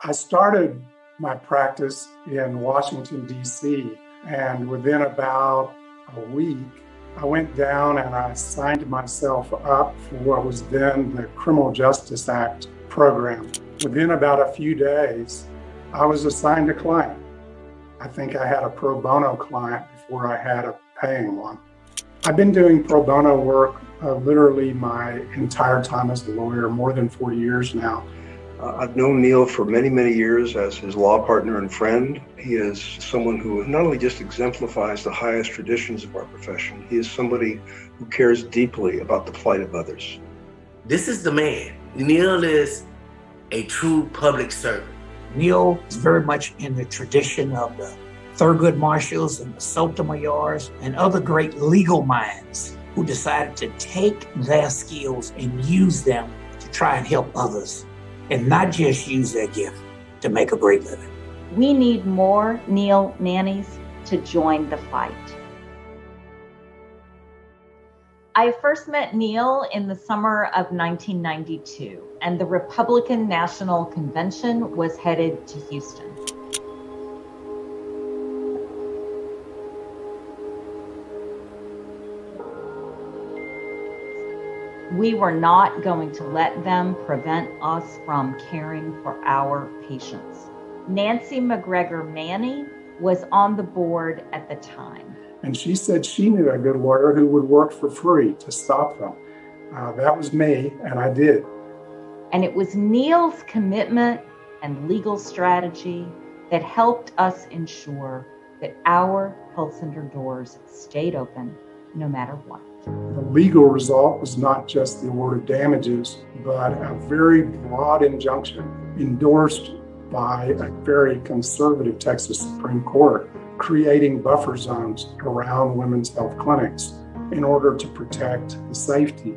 I started my practice in Washington, D.C., and within about a week, I went down and I signed myself up for what was then the Criminal Justice Act program. Within about a few days, I was assigned a client. I think I had a pro bono client before I had a paying one. I've been doing pro bono work literally my entire time as a lawyer, more than 40 years now. I've known Neal for many, many years as his law partner and friend. He is someone who not only just exemplifies the highest traditions of our profession, he is somebody who cares deeply about the plight of others. This is the man. Neal is a true public servant. Neal is very much in the tradition of the Thurgood Marshalls and the Sotomayors and other great legal minds who decided to take their skills and use them to try and help others, and not just use their gift to make a great living. We need more Neal nannies to join the fight. I first met Neal in the summer of 1992, and the Republican National Convention was headed to Houston. We were not going to let them prevent us from caring for our patients. Nancy McGregor Manne was on the board at the time. And she said she knew a good lawyer who would work for free to stop them. That was me, and I did. And it was Neal's commitment and legal strategy that helped us ensure that our health center doors stayed open no matter what. The legal result was not just the award of damages, but a very broad injunction endorsed by a very conservative Texas Supreme Court, creating buffer zones around women's health clinics in order to protect the safety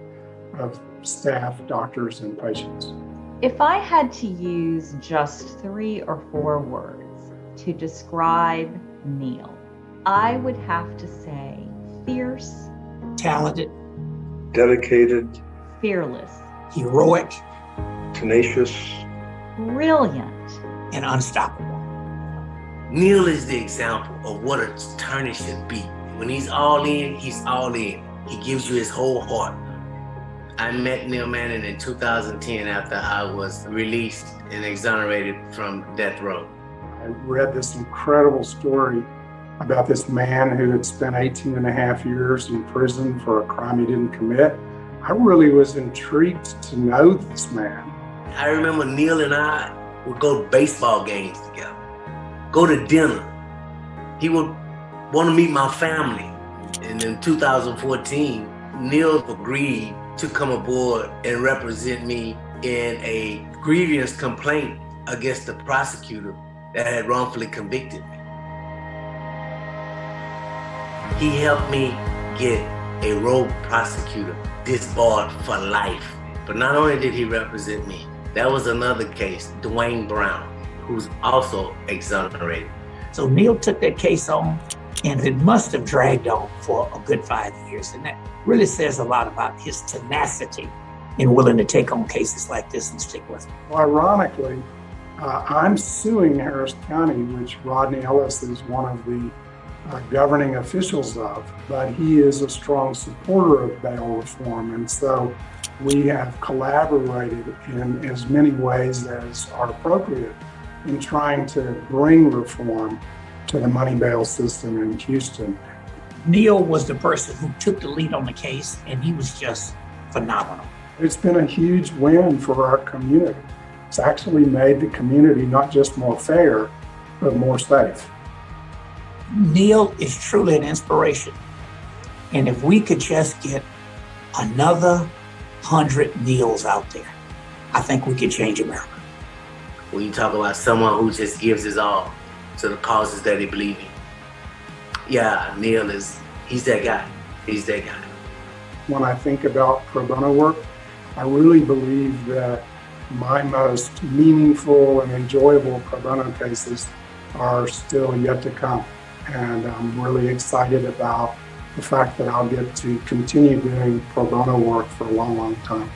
of staff, doctors, and patients. If I had to use just 3 or 4 words to describe Neal, I would have to say fierce, talented, dedicated, fearless, heroic, tenacious, brilliant, and unstoppable. Neal is the example of what an attorney should be. When he's all in, he's all in. He gives you his whole heart. I met Neal Manne in 2010 after I was released and exonerated from death row. I read this incredible story about this man who had spent 18 and a half years in prison for a crime he didn't commit. I really was intrigued to know this man. I remember Neal and I would go to baseball games together, go to dinner. He would want to meet my family. And in 2014, Neal agreed to come aboard and represent me in a grievance complaint against the prosecutor that had wrongfully convicted me. He helped me get a rogue prosecutor disbarred for life. But not only did he represent me, that was another case, Dwayne Brown, who's also exonerated. So Neal took that case on, and it must have dragged on for a good 5 years. And that really says a lot about his tenacity in willing to take on cases like this and stick with it. Well, ironically, I'm suing Harris County, which Rodney Ellis is one of the governing officials of, but he is a strong supporter of bail reform. And so we have collaborated in as many ways as are appropriate in trying to bring reform to the money bail system in Houston. Neal was the person who took the lead on the case, and he was just phenomenal. It's been a huge win for our community. It's actually made the community not just more fair, but more safe. Neal is truly an inspiration. And if we could just get another 100 Neals out there, I think we could change America. When you talk about someone who just gives his all to the causes that they believe in. Yeah, Neal he's that guy. He's that guy. When I think about pro bono work, I really believe that my most meaningful and enjoyable pro bono cases are still yet to come. And I'm really excited about the fact that I'll get to continue doing pro bono work for a long, long time.